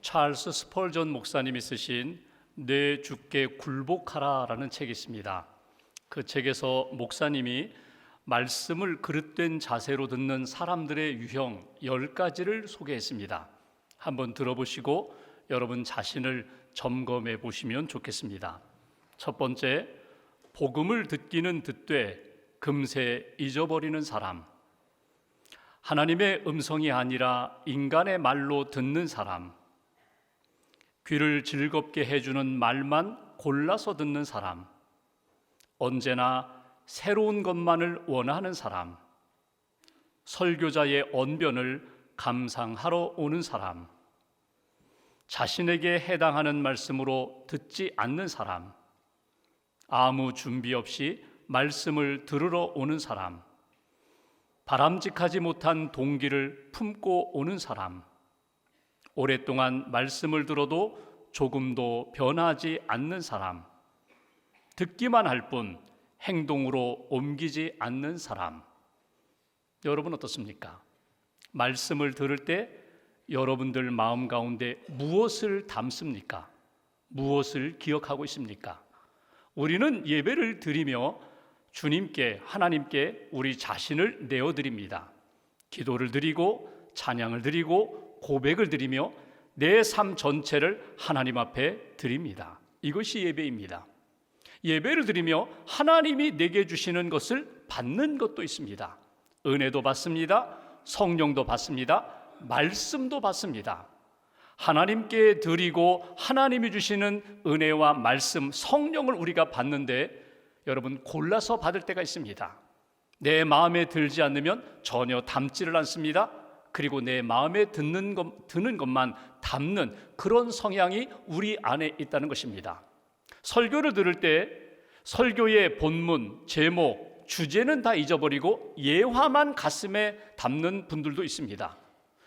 찰스 스펄전 목사님이 쓰신 내 주께 굴복하라라는 책이 있습니다. 그 책에서 목사님이 말씀을 그릇된 자세로 듣는 사람들의 유형 10가지를 소개했습니다. 한번 들어보시고 여러분 자신을 점검해 보시면 좋겠습니다. 첫 번째, 복음을 듣기는 듣되 금세 잊어버리는 사람. 하나님의 음성이 아니라 인간의 말로 듣는 사람. 귀를 즐겁게 해주는 말만 골라서 듣는 사람. 언제나 새로운 것만을 원하는 사람. 설교자의 언변을 감상하러 오는 사람. 자신에게 해당하는 말씀으로 듣지 않는 사람. 아무 준비 없이 말씀을 들으러 오는 사람. 바람직하지 못한 동기를 품고 오는 사람. 오랫동안 말씀을 들어도 조금도 변하지 않는 사람. 듣기만 할 뿐 행동으로 옮기지 않는 사람. 여러분 어떻습니까? 말씀을 들을 때 여러분들 마음 가운데 무엇을 담습니까? 무엇을 기억하고 있습니까? 우리는 예배를 드리며 주님께, 하나님께 우리 자신을 내어드립니다. 기도를 드리고 찬양을 드리고 고백을 드리며 내 삶 전체를 하나님 앞에 드립니다. 이것이 예배입니다. 예배를 드리며 하나님이 내게 주시는 것을 받는 것도 있습니다. 은혜도 받습니다. 성령도 받습니다. 말씀도 받습니다. 하나님께 드리고 하나님이 주시는 은혜와 말씀, 성령을 우리가 받는데 여러분 골라서 받을 때가 있습니다. 내 마음에 들지 않으면 전혀 담지를 않습니다. 그리고 내 마음에 드는 것만 담는 그런 성향이 우리 안에 있다는 것입니다. 설교를 들을 때 설교의 본문, 제목, 주제는 다 잊어버리고 예화만 가슴에 담는 분들도 있습니다.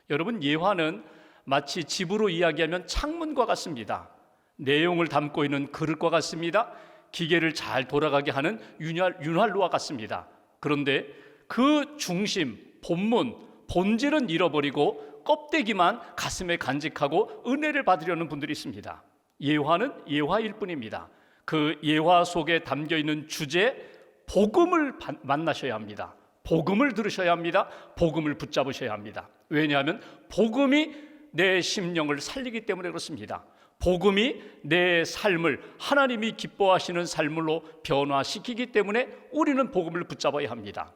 여러분, 예화는 마치 집으로 이야기하면 창문과 같습니다. 내용을 담고 있는 그릇과 같습니다. 기계를 잘 돌아가게 하는 윤활유와 같습니다. 그런데 그 중심, 본문, 본질은 잃어버리고 껍데기만 가슴에 간직하고 은혜를 받으려는 분들이 있습니다. 예화는 예화일 뿐입니다. 그 예화 속에 담겨있는 주제, 복음을 만나셔야 합니다. 복음을 들으셔야 합니다. 복음을 붙잡으셔야 합니다. 왜냐하면 복음이 내 심령을 살리기 때문에 그렇습니다. 복음이 내 삶을 하나님이 기뻐하시는 삶으로 변화시키기 때문에 우리는 복음을 붙잡아야 합니다.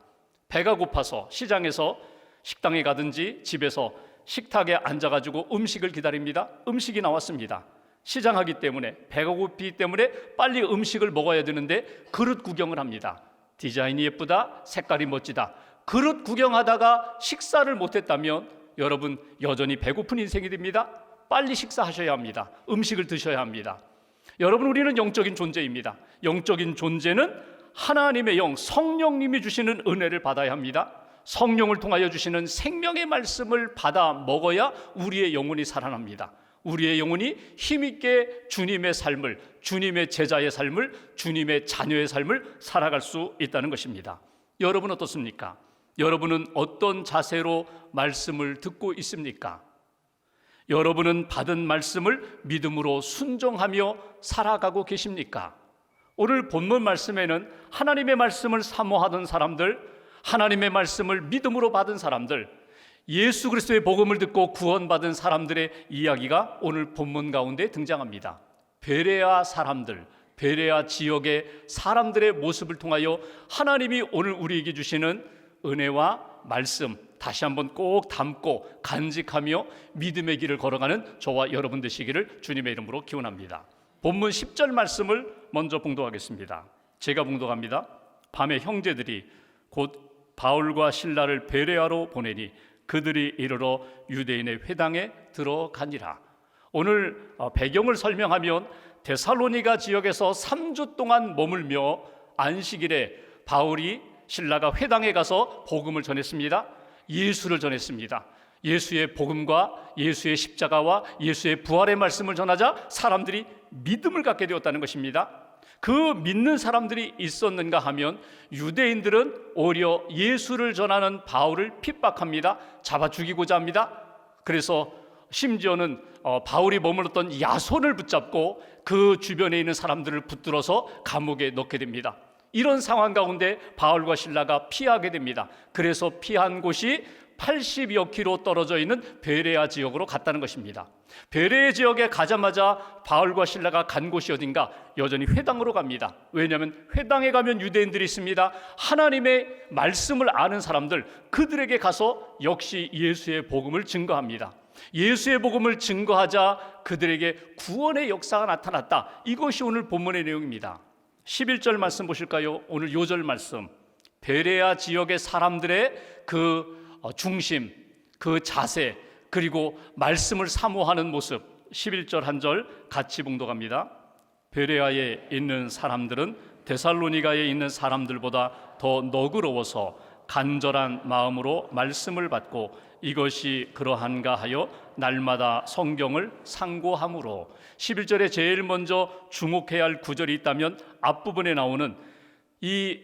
배가 고파서 시장에서 식당에 가든지 집에서 식탁에 앉아가지고 음식을 기다립니다. 음식이 나왔습니다. 시장하기 때문에, 배가 고프기 때문에 빨리 음식을 먹어야 되는데 그릇 구경을 합니다. 디자인이 예쁘다, 색깔이 멋지다. 그릇 구경하다가 식사를 못했다면 여러분 여전히 배고픈 인생이 됩니다. 빨리 식사하셔야 합니다. 음식을 드셔야 합니다. 여러분, 우리는 영적인 존재입니다. 영적인 존재는 하나님의 영, 성령님이 주시는 은혜를 받아야 합니다. 성령을 통하여 주시는 생명의 말씀을 받아 먹어야 우리의 영혼이 살아납니다. 우리의 영혼이 힘있게 주님의 삶을, 주님의 제자의 삶을, 주님의 자녀의 삶을 살아갈 수 있다는 것입니다. 여러분 어떻습니까? 여러분은 어떤 자세로 말씀을 듣고 있습니까? 여러분은 받은 말씀을 믿음으로 순종하며 살아가고 계십니까? 오늘 본문 말씀에는 하나님의 말씀을 사모하던 사람들, 하나님의 말씀을 믿음으로 받은 사람들, 예수 그리스도의 복음을 듣고 구원받은 사람들의 이야기가 오늘 본문 가운데 등장합니다. 베레아 사람들, 베레아 지역의 사람들의 모습을 통하여 하나님이 오늘 우리에게 주시는 은혜와 말씀 다시 한번 꼭 담고 간직하며 믿음의 길을 걸어가는 저와 여러분 되시기를 주님의 이름으로 기원합니다. 본문 10절 말씀을 먼저 봉독하겠습니다. 제가 봉독합니다. 밤에 형제들이 곧 바울과 실라를 베레아로 보내니 그들이 이르러 유대인의 회당에 들어가니라. 오늘 배경을 설명하면 데살로니가 지역에서 3주 동안 머물며 안식일에 바울이 실라가 회당에 가서 복음을 전했습니다. 예수를 전했습니다. 예수의 복음과 예수의 십자가와 예수의 부활의 말씀을 전하자 사람들이 믿음을 갖게 되었다는 것입니다. 그 믿는 사람들이 있었는가 하면 유대인들은 오히려 예수를 전하는 바울을 핍박합니다. 잡아 죽이고자 합니다. 그래서 심지어는 바울이 머물렀던 야손을 붙잡고 그 주변에 있는 사람들을 붙들어서 감옥에 넣게 됩니다. 이런 상황 가운데 바울과 실라가 피하게 됩니다. 그래서 피한 곳이 80여 킬로 떨어져 있는 베레아 지역으로 갔다는 것입니다. 베레아 지역에 가자마자 바울과 실라가 간 곳이 어딘가? 여전히 회당으로 갑니다. 왜냐하면 회당에 가면 유대인들이 있습니다. 하나님의 말씀을 아는 사람들, 그들에게 가서 역시 예수의 복음을 증거합니다. 예수의 복음을 증거하자 그들에게 구원의 역사가 나타났다. 이것이 오늘 본문의 내용입니다. 11절 말씀 보실까요? 오늘 요절 말씀, 베레아 지역의 사람들의 그 중심, 그 자세, 그리고 말씀을 사모하는 모습, 11절 한 절 같이 봉독합니다. 베레아에 있는 사람들은 데살로니가에 있는 사람들보다 더 너그러워서 간절한 마음으로 말씀을 받고 이것이 그러한가 하여 날마다 성경을 상고함으로. 11절에 제일 먼저 주목해야 할 구절이 있다면 앞부분에 나오는 이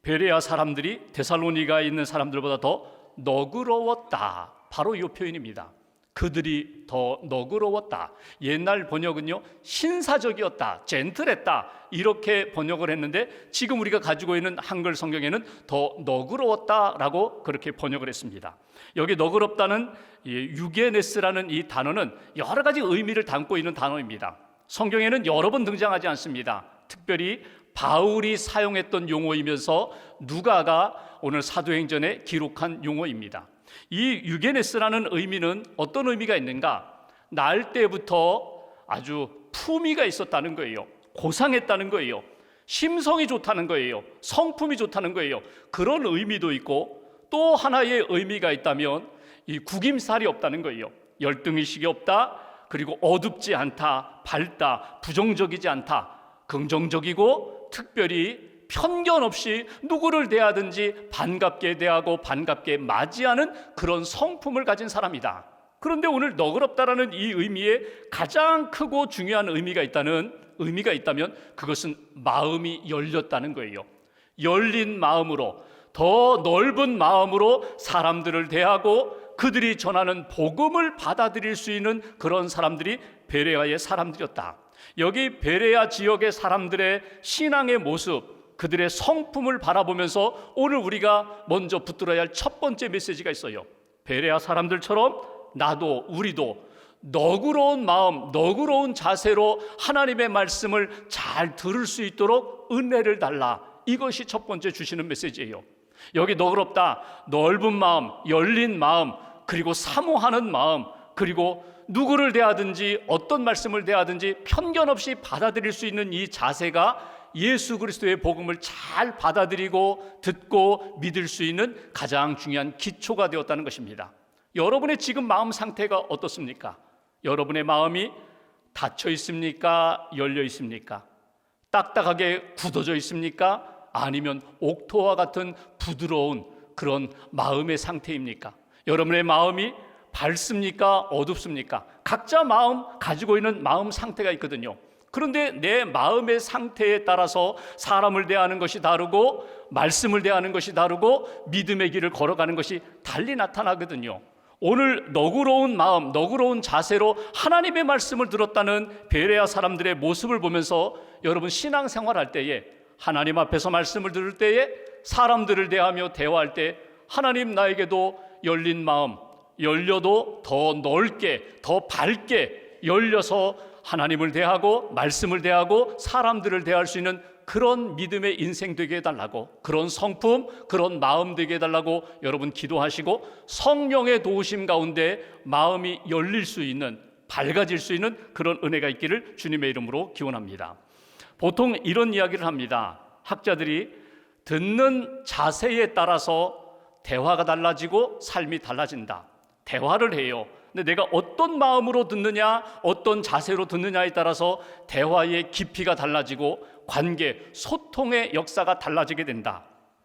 베레아 사람들이 데살로니가에 있는 사람들보다 더 너그러웠다. 바로 이 표현입니다. 그들이 더 너그러웠다. 옛날 번역은요, 신사적이었다, 젠틀했다, 이렇게 번역을 했는데 지금 우리가 가지고 있는 한글 성경에는 더 너그러웠다라고 그렇게 번역을 했습니다. 여기 너그럽다는 유게네스라는 이 단어는 여러 가지 의미를 담고 있는 단어입니다. 성경에는 여러 번 등장하지 않습니다. 특별히 바울이 사용했던 용어이면서 누가가 오늘 사도행전에 기록한 용어입니다. 이 유게네스라는 의미는 어떤 의미가 있는가? 날 때부터 아주 품위가 있었다는 거예요. 고상했다는 거예요. 심성이 좋다는 거예요. 성품이 좋다는 거예요. 그런 의미도 있고, 또 하나의 의미가 있다면 이 구김살이 없다는 거예요. 열등의식이 없다, 그리고 어둡지 않다, 밝다, 부정적이지 않다, 긍정적이고 특별히 편견 없이 누구를 대하든지 반갑게 대하고 반갑게 맞이하는 그런 성품을 가진 사람이다. 그런데 오늘 너그럽다라는 이 의미에 가장 크고 중요한 의미가 있다면 그것은 마음이 열렸다는 거예요. 열린 마음으로, 더 넓은 마음으로 사람들을 대하고 그들이 전하는 복음을 받아들일 수 있는 그런 사람들이 베레아의 사람들이었다. 여기 베레아 지역의 사람들의 신앙의 모습, 그들의 성품을 바라보면서 오늘 우리가 먼저 붙들어야 할 첫 번째 메시지가 있어요. 베레아 사람들처럼 나도, 우리도 너그러운 마음, 너그러운 자세로 하나님의 말씀을 잘 들을 수 있도록 은혜를 달라. 이것이 첫 번째 주시는 메시지예요. 여기 너그럽다, 넓은 마음, 열린 마음, 그리고 사모하는 마음, 그리고 누구를 대하든지 어떤 말씀을 대하든지 편견 없이 받아들일 수 있는 이 자세가 예수 그리스도의 복음을 잘 받아들이고 듣고 믿을 수 있는 가장 중요한 기초가 되었다는 것입니다. 여러분의 지금 마음 상태가 어떻습니까? 여러분의 마음이 닫혀 있습니까? 열려 있습니까? 딱딱하게 굳어져 있습니까? 아니면 옥토와 같은 부드러운 그런 마음의 상태입니까? 여러분의 마음이 밝습니까? 어둡습니까? 각자 마음 가지고 있는 마음 상태가 있거든요. 그런데 내 마음의 상태에 따라서 사람을 대하는 것이 다르고 말씀을 대하는 것이 다르고 믿음의 길을 걸어가는 것이 달리 나타나거든요. 오늘 너그러운 마음, 너그러운 자세로 하나님의 말씀을 들었다는 베레아 사람들의 모습을 보면서 여러분 신앙생활할 때에, 하나님 앞에서 말씀을 들을 때에, 사람들을 대하며 대화할 때 하나님 나에게도 열린 마음, 열려도 더 넓게, 더 밝게 열려서 하나님을 대하고 말씀을 대하고 사람들을 대할 수 있는 그런 믿음의 인생 되게 해달라고, 그런 성품, 그런 마음 되게 해달라고 여러분 기도하시고 성령의 도우심 가운데 마음이 열릴 수 있는, 밝아질 수 있는 그런 은혜가 있기를 주님의 이름으로 기원합니다. 보통 이런 이야기를 합니다. 학자들이 듣는 자세에 따라서 대화가 달라지고 삶이 달라진다. 대화를 해요. 근데 내가 어떤 마음으로 듣느냐, 어떤 자세로 듣느냐에 따라서 대화의 깊이가 달라지고 관계, 소통의 역사가 달라지게 된다.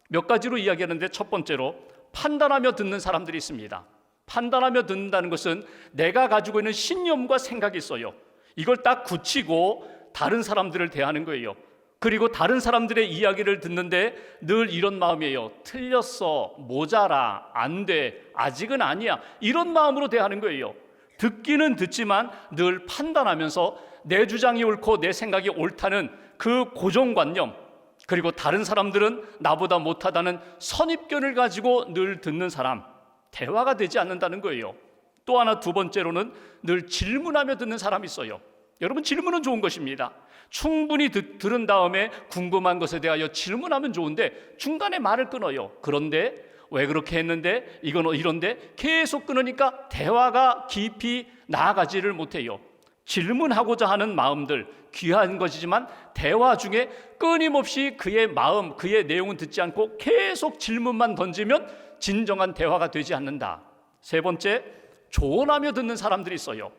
몇 가지로 이야기하는데 첫 번째로 판단하며 듣는 사람들이 있습니다. 판단하며 듣는다는 것은 내가 가지고 있는 신념과 생각이 있어요. 이걸 딱 굳히고 다른 사람들을 대하는 거예요. 그리고 다른 사람들의 이야기를 듣는데 늘 이런 마음이에요. 틀렸어, 모자라, 안 돼, 아직은 아니야, 이런 마음으로 대하는 거예요. 듣기는 듣지만 늘 판단하면서 내 주장이 옳고 내 생각이 옳다는 그 고정관념, 그리고 다른 사람들은 나보다 못하다는 선입견을 가지고 늘 듣는 사람, 대화가 되지 않는다는 거예요. 또 하나, 두 번째로는 늘 질문하며 듣는 사람이 있어요. 여러분, 질문은 좋은 것입니다. 충분히 들은 다음에 궁금한 것에 대하여 질문하면 좋은데 중간에 말을 끊어요. 그런데 왜 그렇게 했는데, 이건 이런데, 계속 끊으니까 대화가 깊이 나아가지를 못해요. 질문하고자 하는 마음들 귀한 것이지만 대화 중에 끊임없이 그의 마음, 그의 내용은 듣지 않고 계속 질문만 던지면 진정한 대화가 되지 않는다. 세 번째, 조언하며 듣는 사람들이 있어요.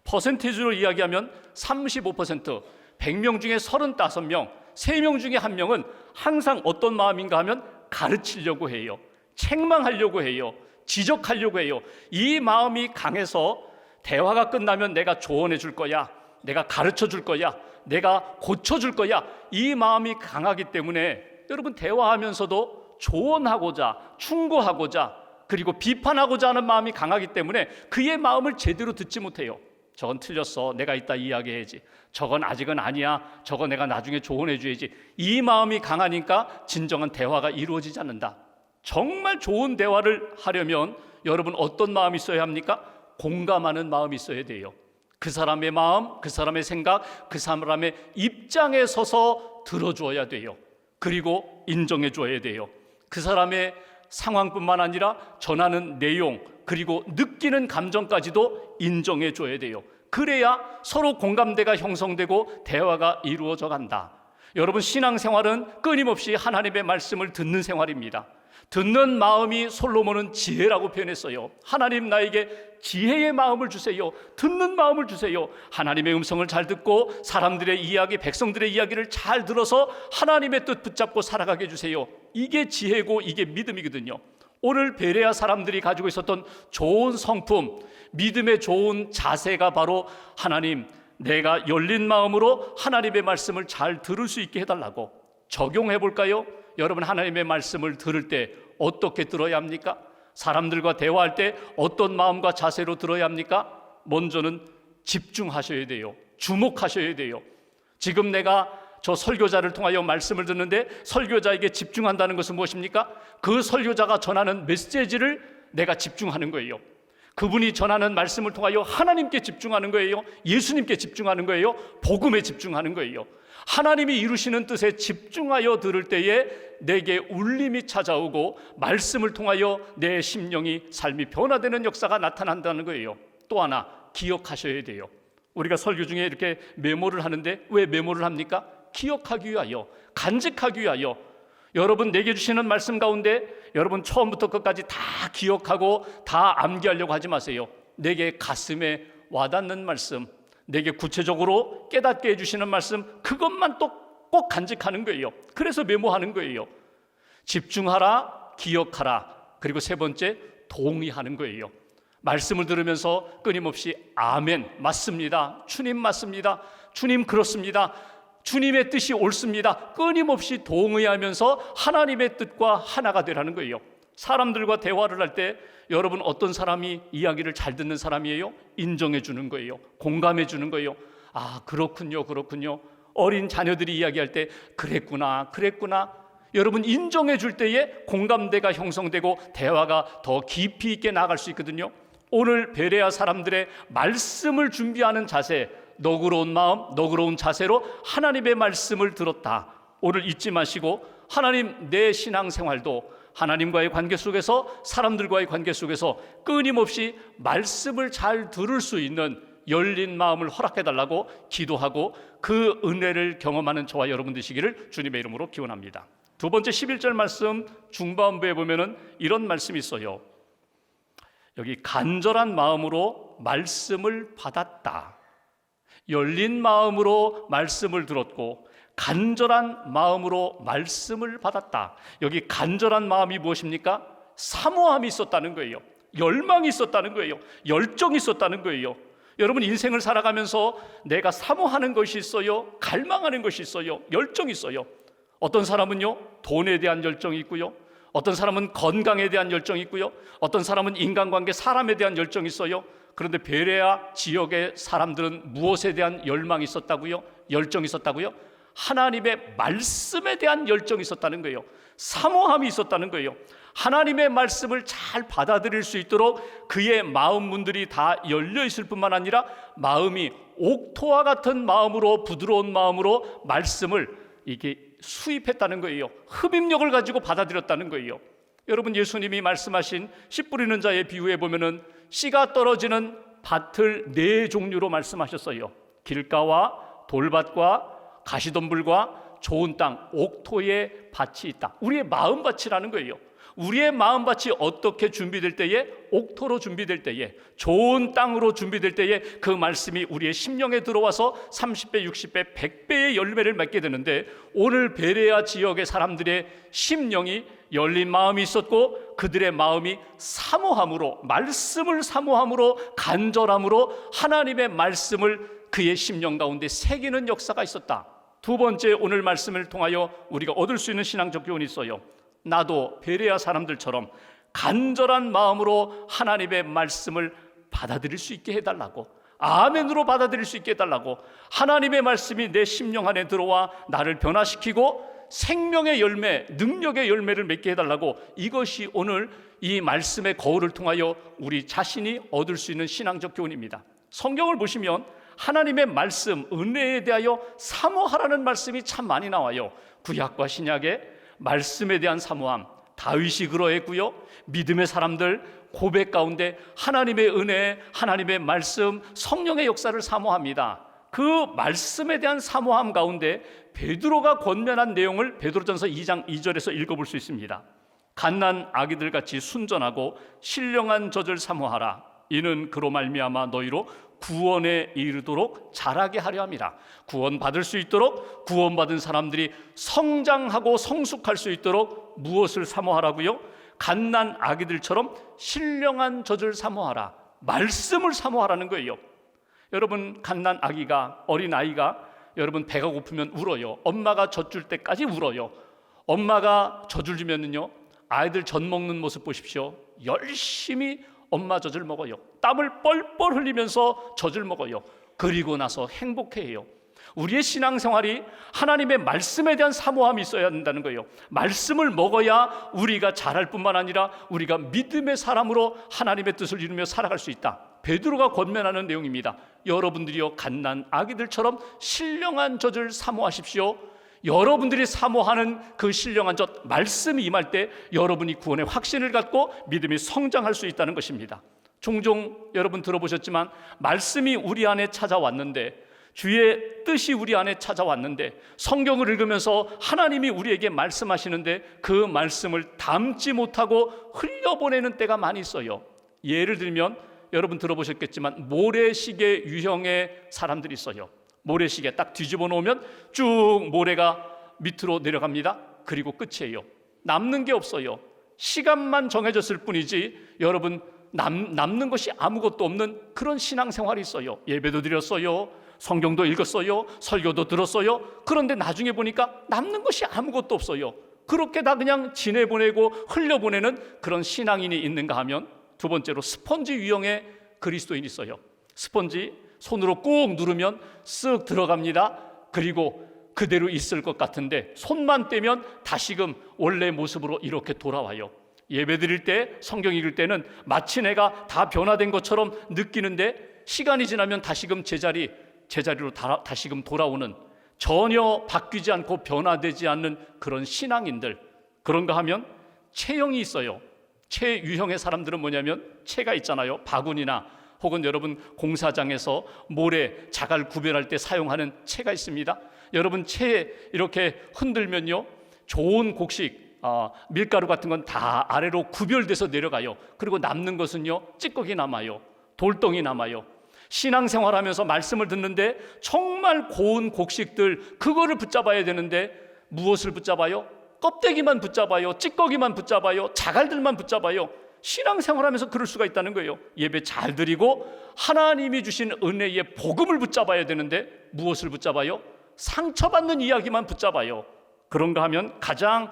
퍼센티지로 이야기하면 35%, 100명 중에 35명, 3명 중에 1명은 항상 어떤 마음인가 하면 가르치려고 해요. 책망하려고 해요. 지적하려고 해요. 이 마음이 강해서 대화가 끝나면 내가 조언해 줄 거야, 내가 가르쳐 줄 거야, 내가 고쳐 줄 거야, 이 마음이 강하기 때문에 여러분, 대화하면서도 조언하고자, 충고하고자, 그리고 비판하고자 하는 마음이 강하기 때문에 그의 마음을 제대로 듣지 못해요. 저건 틀렸어, 내가 이따 이야기해야지. 저건 아직은 아니야, 저거 내가 나중에 조언해 줘야지. 이 마음이 강하니까 진정한 대화가 이루어지지 않는다. 정말 좋은 대화를 하려면 여러분, 어떤 마음이 있어야 합니까? 공감하는 마음이 있어야 돼요. 그 사람의 마음, 그 사람의 생각, 그 사람의 입장에 서서 들어주어야 돼요. 그리고 인정해 줘야 돼요. 그 사람의 상황뿐만 아니라 전하는 내용, 그리고 느끼는 감정까지도 인정해 줘야 돼요. 그래야 서로 공감대가 형성되고 대화가 이루어져 간다. 여러분, 신앙생활은 끊임없이 하나님의 말씀을 듣는 생활입니다. 듣는 마음이 솔로몬은 지혜라고 표현했어요. 하나님, 나에게 지혜의 마음을 주세요. 듣는 마음을 주세요. 하나님의 음성을 잘 듣고 사람들의 이야기, 백성들의 이야기를 잘 들어서 하나님의 뜻 붙잡고 살아가게 해주세요. 이게 지혜고 이게 믿음이거든요. 오늘 베레아 사람들이 가지고 있었던 좋은 성품, 믿음의 좋은 자세가 바로 하나님, 내가 열린 마음으로 하나님의 말씀을 잘 들을 수 있게 해달라고. 적용해 볼까요? 여러분, 하나님의 말씀을 들을 때 어떻게 들어야 합니까? 사람들과 대화할 때 어떤 마음과 자세로 들어야 합니까? 먼저는 집중하셔야 돼요. 주목하셔야 돼요. 지금 내가 저 설교자를 통하여 말씀을 듣는데 설교자에게 집중한다는 것은 무엇입니까? 그 설교자가 전하는 메시지를 내가 집중하는 거예요. 그분이 전하는 말씀을 통하여 하나님께 집중하는 거예요. 예수님께 집중하는 거예요. 복음에 집중하는 거예요. 하나님이 이루시는 뜻에 집중하여 들을 때에 내게 울림이 찾아오고 말씀을 통하여 내 심령이, 삶이 변화되는 역사가 나타난다는 거예요. 또 하나 기억하셔야 돼요. 우리가 설교 중에 이렇게 메모를 하는데 왜 메모를 합니까? 기억하기 위하여, 간직하기 위하여. 여러분, 내게 주시는 말씀 가운데 여러분 처음부터 끝까지 다 기억하고 다 암기하려고 하지 마세요. 내게 가슴에 와닿는 말씀, 내게 구체적으로 깨닫게 해주시는 말씀, 그것만 또 꼭 간직하는 거예요. 그래서 메모하는 거예요. 집중하라, 기억하라, 그리고 세 번째, 동의하는 거예요. 말씀을 들으면서 끊임없이 아멘, 맞습니다, 주님 맞습니다, 주님 그렇습니다, 주님의 뜻이 옳습니다, 끊임없이 동의하면서 하나님의 뜻과 하나가 되라는 거예요. 사람들과 대화를 할 때 여러분, 어떤 사람이 이야기를 잘 듣는 사람이에요? 인정해 주는 거예요. 공감해 주는 거예요. 아, 그렇군요, 그렇군요. 어린 자녀들이 이야기할 때 그랬구나, 그랬구나. 여러분, 인정해 줄 때에 공감대가 형성되고 대화가 더 깊이 있게 나아갈 수 있거든요. 오늘 베레아 사람들의 말씀을 준비하는 자세, 너그러운 마음, 너그러운 자세로 하나님의 말씀을 들었다. 오늘 잊지 마시고 하나님, 내 신앙생활도 하나님과의 관계 속에서, 사람들과의 관계 속에서 끊임없이 말씀을 잘 들을 수 있는 열린 마음을 허락해달라고 기도하고 그 은혜를 경험하는 저와 여러분 되시기를 주님의 이름으로 기원합니다. 두 번째 11절 말씀 중반부에 보면은 이런 말씀이 있어요. 여기 간절한 마음으로 말씀을 받았다. 열린 마음으로 말씀을 들었고 간절한 마음으로 말씀을 받았다. 여기 간절한 마음이 무엇입니까? 사모함이 있었다는 거예요. 열망이 있었다는 거예요. 열정이 있었다는 거예요. 여러분, 인생을 살아가면서 내가 사모하는 것이 있어요. 갈망하는 것이 있어요. 열정이 있어요. 어떤 사람은요, 돈에 대한 열정이 있고요. 어떤 사람은 건강에 대한 열정이 있고요. 어떤 사람은 인간관계, 사람에 대한 열정이 있어요. 그런데 베레아 지역의 사람들은 무엇에 대한 열망이 있었다고요? 열정이 있었다고요? 하나님의 말씀에 대한 열정이 있었다는 거예요. 사모함이 있었다는 거예요. 하나님의 말씀을 잘 받아들일 수 있도록 그의 마음 문들이 다 열려 있을 뿐만 아니라 마음이 옥토와 같은 마음으로, 부드러운 마음으로 말씀을 이게 수입했다는 거예요. 흡입력을 가지고 받아들였다는 거예요. 여러분, 예수님이 말씀하신 씨 뿌리는 자의 비유에 보면은 씨가 떨어지는 밭을 네 종류로 말씀하셨어요. 길가와 돌밭과 가시덤불과 좋은 땅, 옥토의 밭이 있다. 우리의 마음밭이라는 거예요. 우리의 마음밭이 어떻게 준비될 때에, 옥토로 준비될 때에, 좋은 땅으로 준비될 때에 그 말씀이 우리의 심령에 들어와서 30배, 60배, 100배의 열매를 맺게 되는데, 오늘 베레아 지역의 사람들의 심령이 열린 마음이 있었고 그들의 마음이 사모함으로, 말씀을 사모함으로, 간절함으로 하나님의 말씀을 그의 심령 가운데 새기는 역사가 있었다. 두 번째, 오늘 말씀을 통하여 우리가 얻을 수 있는 신앙적 교훈이 있어요. 나도 베레아 사람들처럼 간절한 마음으로 하나님의 말씀을 받아들일 수 있게 해달라고, 아멘으로 받아들일 수 있게 해달라고, 하나님의 말씀이 내 심령 안에 들어와 나를 변화시키고 생명의 열매, 능력의 열매를 맺게 해달라고, 이것이 오늘 이 말씀의 거울을 통하여 우리 자신이 얻을 수 있는 신앙적 교훈입니다. 성경을 보시면 하나님의 말씀, 은혜에 대하여 사모하라는 말씀이 참 많이 나와요. 구약과 신약에 말씀에 대한 사모함, 다윗이 그러했고요. 믿음의 사람들 고백 가운데 하나님의 은혜, 하나님의 말씀, 성령의 역사를 사모합니다. 그 말씀에 대한 사모함 가운데 베드로가 권면한 내용을 베드로전서 2장 2절에서 읽어볼 수 있습니다. 갓난 아기들 같이 순전하고 신령한 젖을 사모하라. 이는 그로 말미암아 너희로 구원에 이르도록 자라게 하려 함이라. 구원받을 수 있도록, 구원받은 사람들이 성장하고 성숙할 수 있도록 무엇을 사모하라고요? 갓난 아기들처럼 신령한 젖을 사모하라. 말씀을 사모하라는 거예요. 여러분, 갓난 아기가, 어린 아이가 여러분 배가 고프면 울어요. 엄마가 젖 줄 때까지 울어요. 엄마가 젖을 주면은요, 아이들 젖 먹는 모습 보십시오. 열심히 엄마 젖을 먹어요. 땀을 뻘뻘 흘리면서 젖을 먹어요. 그리고 나서 행복해해요. 우리의 신앙생활이 하나님의 말씀에 대한 사모함이 있어야 된다는 거예요. 말씀을 먹어야 우리가 자랄 뿐만 아니라 우리가 믿음의 사람으로 하나님의 뜻을 이루며 살아갈 수 있다. 베드로가 권면하는 내용입니다. 여러분들이요, 갓난 아기들처럼 신령한 젖을 사모하십시오. 여러분들이 사모하는 그 신령한 젖, 말씀이 임할 때 여러분이 구원의 확신을 갖고 믿음이 성장할 수 있다는 것입니다. 종종 여러분 들어보셨지만 말씀이 우리 안에 찾아왔는데, 주의 뜻이 우리 안에 찾아왔는데, 성경을 읽으면서 하나님이 우리에게 말씀하시는데 그 말씀을 담지 못하고 흘려보내는 때가 많이 있어요. 예를 들면 여러분 들어보셨겠지만 모래시계 유형의 사람들이 있어요. 모래시계 딱 뒤집어 놓으면 쭉 모래가 밑으로 내려갑니다. 그리고 끝이에요. 남는 게 없어요. 시간만 정해졌을 뿐이지 여러분 남는 것이 아무것도 없는 그런 신앙생활이 있어요. 예배도 드렸어요. 성경도 읽었어요. 설교도 들었어요. 그런데 나중에 보니까 남는 것이 아무것도 없어요. 그렇게 다 그냥 지내보내고 흘려보내는 그런 신앙인이 있는가 하면, 두 번째로 스펀지 유형의 그리스도인이 있어요. 스펀지 손으로 꾹 누르면 쓱 들어갑니다. 그리고 그대로 있을 것 같은데 손만 떼면 다시금 원래 모습으로 이렇게 돌아와요. 예배 드릴 때, 성경 읽을 때는 마치 내가 다 변화된 것처럼 느끼는데 시간이 지나면 다시금 제자리로 다시금 돌아오는, 전혀 바뀌지 않고 변화되지 않는 그런 신앙인들. 그런가 하면 체형이 있어요. 체 유형의 사람들은 뭐냐면, 체가 있잖아요. 바구니나 혹은 여러분 공사장에서 모래, 자갈 구별할 때 사용하는 체가 있습니다. 여러분 체에 이렇게 흔들면요, 좋은 곡식, 밀가루 같은 건 다 아래로 구별돼서 내려가요. 그리고 남는 것은요, 찌꺼기 남아요. 돌덩이 남아요. 신앙생활하면서 말씀을 듣는데 정말 고운 곡식들, 그거를 붙잡아야 되는데 무엇을 붙잡아요? 껍데기만 붙잡아요. 찌꺼기만 붙잡아요. 자갈들만 붙잡아요. 신앙생활하면서 그럴 수가 있다는 거예요. 예배 잘 드리고 하나님이 주신 은혜의 복음을 붙잡아야 되는데 무엇을 붙잡아요? 상처받는 이야기만 붙잡아요. 그런가 하면 가장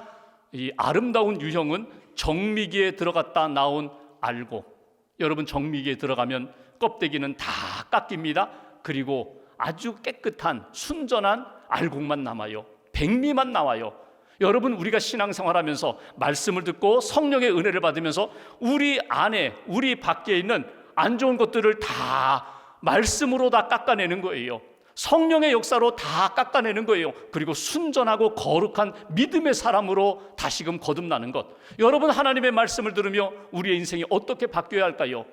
이 아름다운 유형은 정미기에 들어갔다 나온 알고. 여러분 정미기에 들어가면 껍데기는 다 깎입니다. 그리고 아주 깨끗한 순전한 알곡만 남아요. 백미만 나와요. 여러분, 우리가 신앙생활하면서 말씀을 듣고 성령의 은혜를 받으면서 우리 안에, 우리 밖에 있는 안 좋은 것들을 다 말씀으로 다 깎아내는 거예요. 성령의 역사로 다 깎아내는 거예요. 그리고 순전하고 거룩한 믿음의 사람으로 다시금 거듭나는 것. 여러분, 하나님의 말씀을 들으며 우리의 인생이 어떻게 바뀌어야 할까요?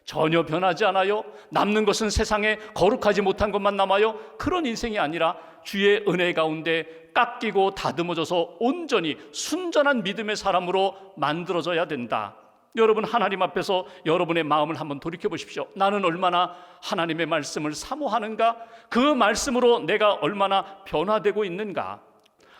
전혀 변하지 않아요. 남는 것은 세상에 거룩하지 못한 것만 남아요. 그런 인생이 아니라 주의 은혜 가운데 깎이고 다듬어져서 온전히 순전한 믿음의 사람으로 만들어져야 된다. 여러분, 하나님 앞에서 여러분의 마음을 한번 돌이켜 보십시오. 나는 얼마나 하나님의 말씀을 사모하는가? 그 말씀으로 내가 얼마나 변화되고 있는가?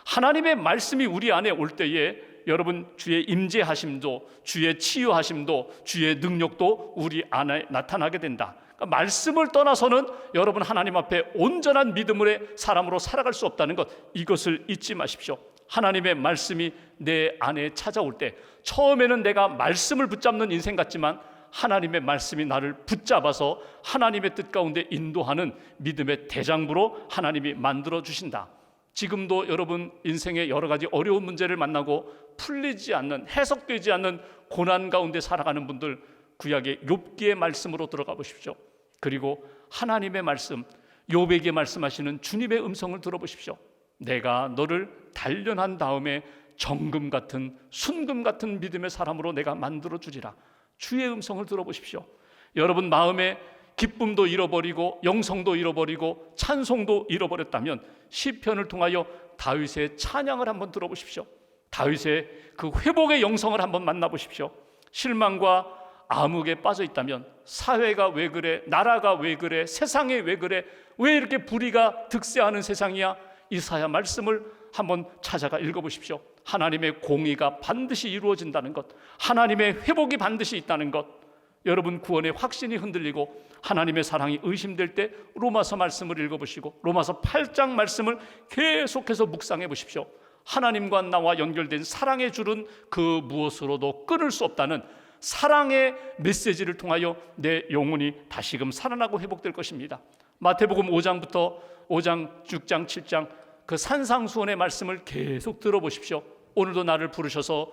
하나님의 말씀이 우리 안에 올 때에 여러분, 주의 임재하심도, 주의 치유하심도, 주의 능력도 우리 안에 나타나게 된다. 그러니까 말씀을 떠나서는 여러분, 하나님 앞에 온전한 믿음의 사람으로 살아갈 수 없다는 것, 이것을 잊지 마십시오. 하나님의 말씀이 내 안에 찾아올 때, 처음에는 내가 말씀을 붙잡는 인생 같지만 하나님의 말씀이 나를 붙잡아서 하나님의 뜻 가운데 인도하는 믿음의 대장부로 하나님이 만들어 주신다. 지금도 여러분, 인생의 여러 가지 어려운 문제를 만나고 풀리지 않는, 해석되지 않는 고난 가운데 살아가는 분들, 구약의 욥기의 말씀으로 들어가 보십시오. 그리고 하나님의 말씀, 욥에게 말씀하시는 주님의 음성을 들어보십시오. 내가 너를 단련한 다음에 정금 같은, 순금 같은 믿음의 사람으로 내가 만들어 주리라. 주의 음성을 들어보십시오. 여러분, 마음에 기쁨도 잃어버리고 영성도 잃어버리고 찬송도 잃어버렸다면 시편을 통하여 다윗의 찬양을 한번 들어보십시오. 다윗의 그 회복의 영성을 한번 만나보십시오. 실망과 암흑에 빠져 있다면 사회가 왜 그래? 나라가 왜 그래? 세상에 왜 그래? 왜 이렇게 불의가 득세하는 세상이야? 이사야 말씀을 한번 찾아가 읽어보십시오. 하나님의 공의가 반드시 이루어진다는 것, 하나님의 회복이 반드시 있다는 것, 여러분 구원의 확신이 흔들리고 하나님의 사랑이 의심될 때 로마서 말씀을 읽어보시고 로마서 8장 말씀을 계속해서 묵상해 보십시오. 하나님과 나와 연결된 사랑의 줄은 그 무엇으로도 끊을 수 없다는 사랑의 메시지를 통하여 내 영혼이 다시금 살아나고 회복될 것입니다. 마태복음 5장부터 5장, 6장, 7장 그 산상수훈의 말씀을 계속 들어보십시오. 오늘도 나를 부르셔서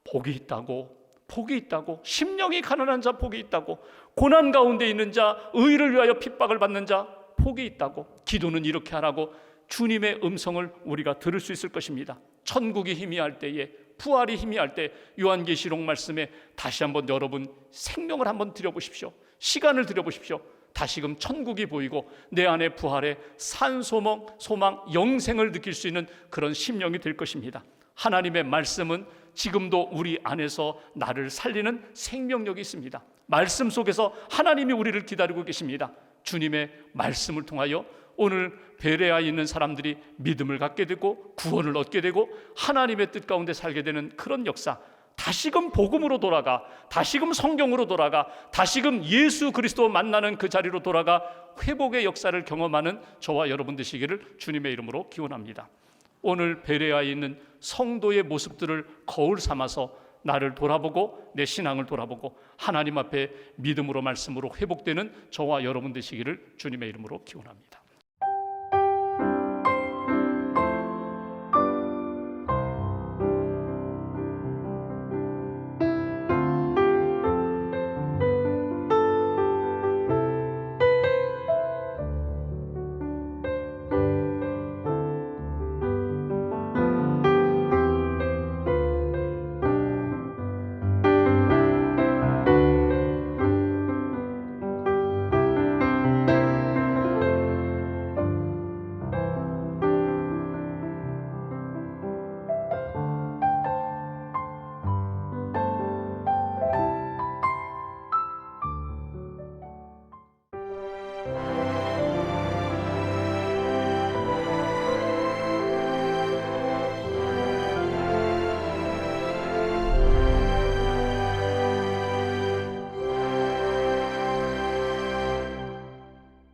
복이 있다고, 복이 있다고, 심령이 가난한 자 복이 있다고, 고난 가운데 있는 자, 의를 위하여 핍박을 받는 자 복이 있다고, 기도는 이렇게 하라고 주님의 음성을 우리가 들을 수 있을 것입니다. 천국이 희미할 때에, 부활이 희미할 때 요한계시록 말씀에 다시 한번 여러분 생명을 한번 들여보십시오. 시간을 들여보십시오. 다시금 천국이 보이고 내 안에 부활의 산소망, 소망, 영생을 느낄 수 있는 그런 심령이 될 것입니다. 하나님의 말씀은 지금도 우리 안에서 나를 살리는 생명력이 있습니다. 말씀 속에서 하나님이 우리를 기다리고 계십니다. 주님의 말씀을 통하여 오늘 베레아에 있는 사람들이 믿음을 갖게 되고 구원을 얻게 되고 하나님의 뜻 가운데 살게 되는 그런 역사, 다시금 복음으로 돌아가, 다시금 성경으로 돌아가, 다시금 예수 그리스도 만나는 그 자리로 돌아가 회복의 역사를 경험하는 저와 여러분 되시기를 주님의 이름으로 기원합니다. 오늘 베레아에 있는 성도의 모습들을 거울 삼아서 나를 돌아보고 내 신앙을 돌아보고 하나님 앞에 믿음으로 말씀으로 회복되는 저와 여러분 되시기를 주님의 이름으로 기원합니다.